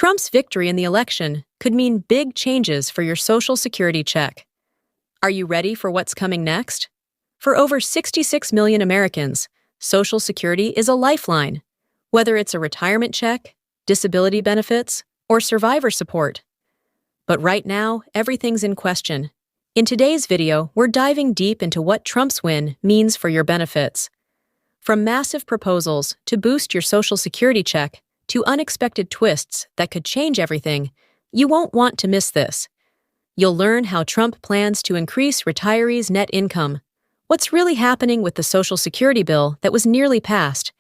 Trump's victory in the election could mean big changes for your Social Security check. Are you ready for what's coming next? For over 66 million Americans, Social Security is a lifeline, whether it's a retirement check, disability benefits, or survivor support. But right now, everything's in question. In today's video, we're diving deep into what Trump's win means for your benefits. From massive proposals to boost your Social Security check to unexpected twists that could change everything, you won't want to miss this. You'll learn how Trump plans to increase retirees' net income, what's really happening with the Social Security bill that was nearly passed,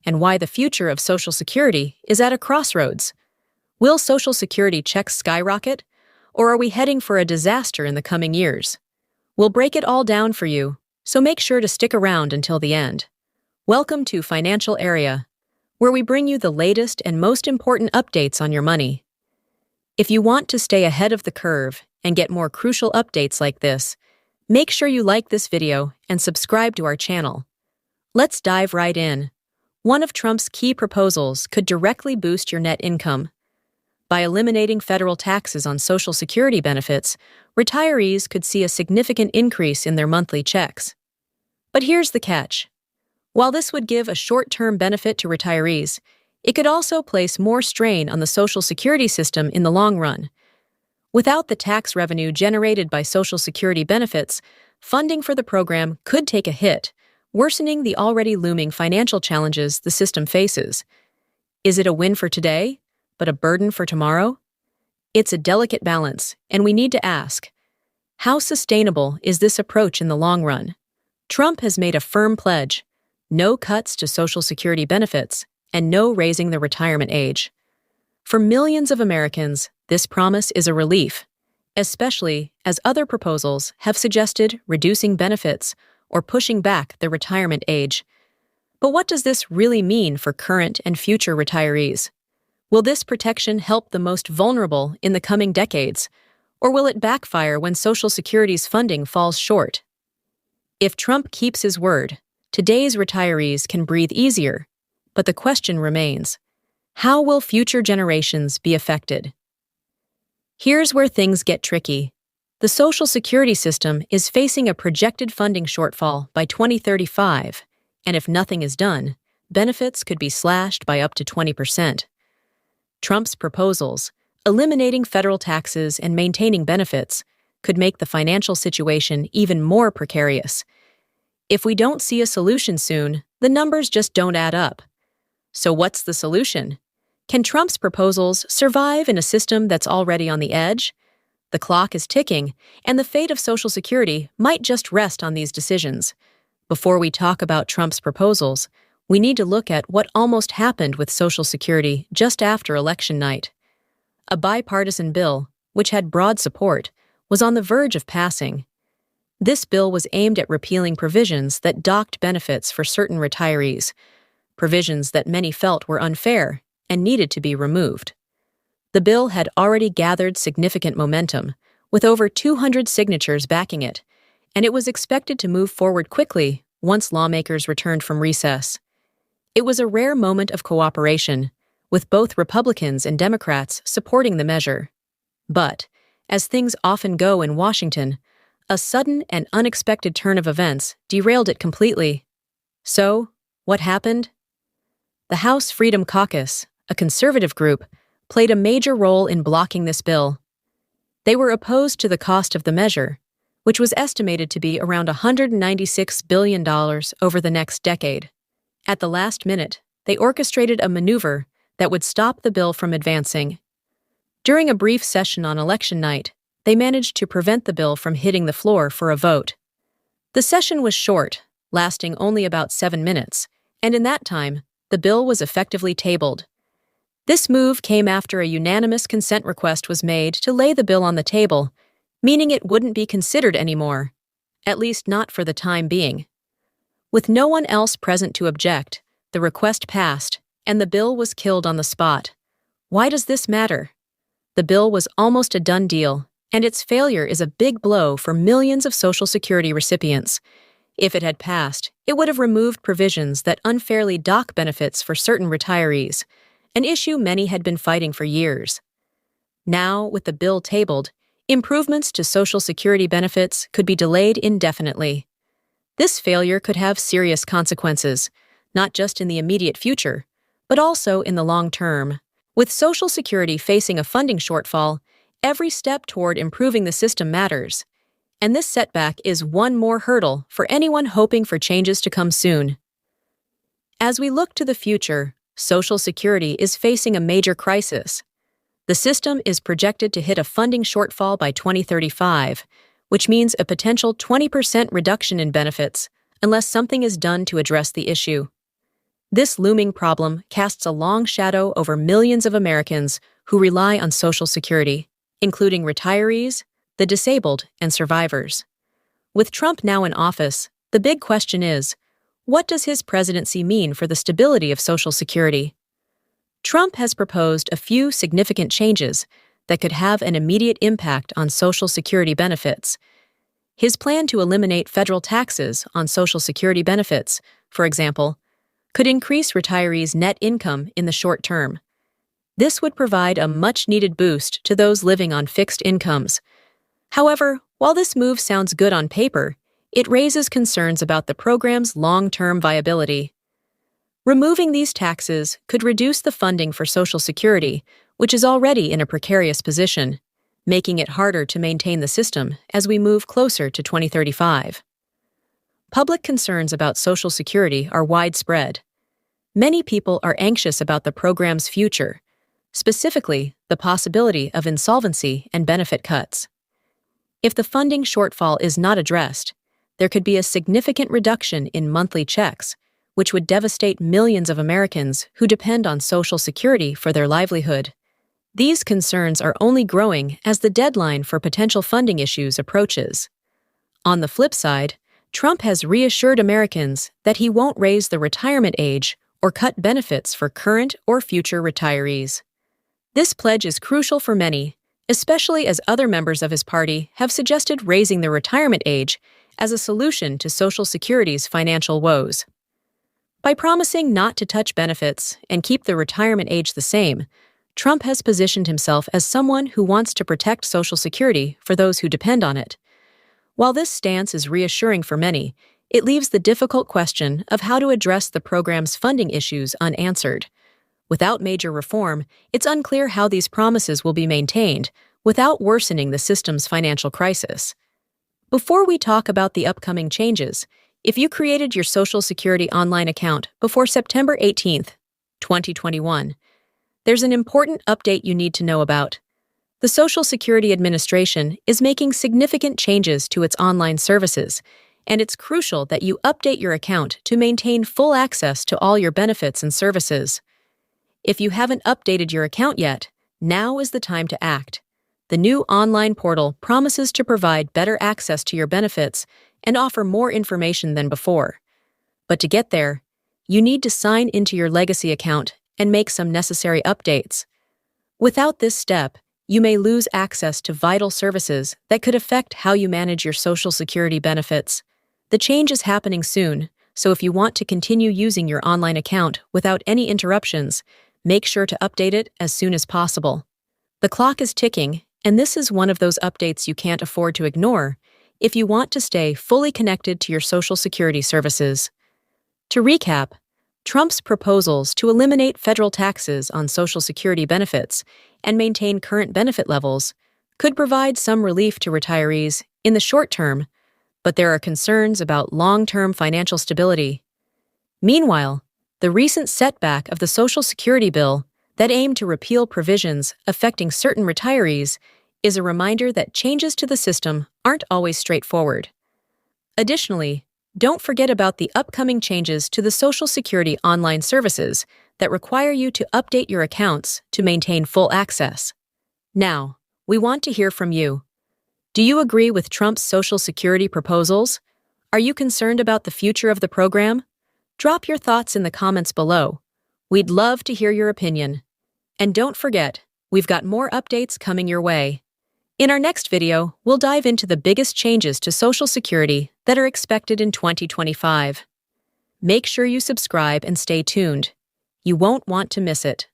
and why the future of Social Security is at a crossroads. Will Social Security checks skyrocket, or are we heading for a disaster in the coming years? We'll break it all down for you, so make sure to stick around until the end. Welcome to Financial Area, where we bring you the latest and most important updates on your money. If you want to stay ahead of the curve and get more crucial updates like this, make sure you like this video and subscribe to our channel. Let's dive right in. One of Trump's key proposals could directly boost your net income. By eliminating federal taxes on Social Security benefits, retirees could see a significant increase in their monthly checks. But here's the catch. While this would give a short-term benefit to retirees, it could also place more strain on the Social Security system in the long run. Without the tax revenue generated by Social Security benefits, funding for the program could take a hit, worsening the already looming financial challenges the system faces. Is it a win for today, but a burden for tomorrow? It's a delicate balance, and we need to ask, how sustainable is this approach in the long run? Trump has made a firm pledge: no cuts to Social Security benefits, and no raising the retirement age. For millions of Americans, this promise is a relief, especially as other proposals have suggested reducing benefits or pushing back the retirement age. But what does this really mean for current and future retirees? Will this protection help the most vulnerable in the coming decades, or will it backfire when Social Security's funding falls short? If Trump keeps his word, today's retirees can breathe easier, but the question remains: how will future generations be affected? Here's where things get tricky. The Social Security system is facing a projected funding shortfall by 2035, and if nothing is done, benefits could be slashed by up to 20%. Trump's proposals, eliminating federal taxes and maintaining benefits, could make the financial situation even more precarious. If we don't see a solution soon, the numbers just don't add up. So what's the solution? Can Trump's proposals survive in a system that's already on the edge? The clock is ticking, and the fate of Social Security might just rest on these decisions. Before we talk about Trump's proposals, we need to look at what almost happened with Social Security just after election night. A bipartisan bill, which had broad support, was on the verge of passing. This bill was aimed at repealing provisions that docked benefits for certain retirees, provisions that many felt were unfair and needed to be removed. The bill had already gathered significant momentum, with over 200 signatures backing it, and it was expected to move forward quickly once lawmakers returned from recess. It was a rare moment of cooperation, with both Republicans and Democrats supporting the measure. But, as things often go in Washington, a sudden and unexpected turn of events derailed it completely. So, what happened? The House Freedom Caucus, a conservative group, played a major role in blocking this bill. They were opposed to the cost of the measure, which was estimated to be around $196 billion over the next decade. At the last minute, they orchestrated a maneuver that would stop the bill from advancing. During a brief session on election night, they managed to prevent the bill from hitting the floor for a vote. The session was short, lasting only about 7 minutes, and in that time, the bill was effectively tabled. This move came after a unanimous consent request was made to lay the bill on the table, meaning it wouldn't be considered anymore, at least not for the time being. With no one else present to object, the request passed, and the bill was killed on the spot. Why does this matter? The bill was almost a done deal, and its failure is a big blow for millions of Social Security recipients. If it had passed, it would have removed provisions that unfairly dock benefits for certain retirees, an issue many had been fighting for years. Now, with the bill tabled, improvements to Social Security benefits could be delayed indefinitely. This failure could have serious consequences, not just in the immediate future, but also in the long term. With Social Security facing a funding shortfall, every step toward improving the system matters, and this setback is one more hurdle for anyone hoping for changes to come soon. As we look to the future, Social Security is facing a major crisis. The system is projected to hit a funding shortfall by 2035, which means a potential 20% reduction in benefits unless something is done to address the issue. This looming problem casts a long shadow over millions of Americans who rely on Social Security, including retirees, the disabled, and survivors. With Trump now in office, the big question is, what does his presidency mean for the stability of Social Security? Trump has proposed a few significant changes that could have an immediate impact on Social Security benefits. His plan to eliminate federal taxes on Social Security benefits, for example, could increase retirees' net income in the short term. This would provide a much-needed boost to those living on fixed incomes. However, while this move sounds good on paper, it raises concerns about the program's long-term viability. Removing these taxes could reduce the funding for Social Security, which is already in a precarious position, making it harder to maintain the system as we move closer to 2035. Public concerns about Social Security are widespread. Many people are anxious about the program's future, specifically the possibility of insolvency and benefit cuts. If the funding shortfall is not addressed, there could be a significant reduction in monthly checks, which would devastate millions of Americans who depend on Social Security for their livelihood. These concerns are only growing as the deadline for potential funding issues approaches. On the flip side, Trump has reassured Americans that he won't raise the retirement age or cut benefits for current or future retirees. This pledge is crucial for many, especially as other members of his party have suggested raising the retirement age as a solution to Social Security's financial woes. By promising not to touch benefits and keep the retirement age the same, Trump has positioned himself as someone who wants to protect Social Security for those who depend on it. While this stance is reassuring for many, it leaves the difficult question of how to address the program's funding issues unanswered. Without major reform, it's unclear how these promises will be maintained without worsening the system's financial crisis. Before we talk about the upcoming changes, if you created your Social Security online account before September 18, 2021, there's an important update you need to know about. The Social Security Administration is making significant changes to its online services, and it's crucial that you update your account to maintain full access to all your benefits and services. If you haven't updated your account yet, now is the time to act. The new online portal promises to provide better access to your benefits and offer more information than before. But to get there, you need to sign into your legacy account and make some necessary updates. Without this step, you may lose access to vital services that could affect how you manage your Social Security benefits. The change is happening soon, so if you want to continue using your online account without any interruptions, make sure to update it as soon as possible. The clock is ticking, and this is one of those updates you can't afford to ignore if you want to stay fully connected to your Social Security services. To recap, Trump's proposals to eliminate federal taxes on Social Security benefits and maintain current benefit levels could provide some relief to retirees in the short term, but there are concerns about long-term financial stability. Meanwhile, the recent setback of the Social Security bill that aimed to repeal provisions affecting certain retirees is a reminder that changes to the system aren't always straightforward. Additionally, don't forget about the upcoming changes to the Social Security online services that require you to update your accounts to maintain full access. Now, we want to hear from you. Do you agree with Trump's Social Security proposals? Are you concerned about the future of the program? Drop your thoughts in the comments below. We'd love to hear your opinion. And don't forget, we've got more updates coming your way. In our next video, we'll dive into the biggest changes to Social Security that are expected in 2025. Make sure you subscribe and stay tuned. You won't want to miss it.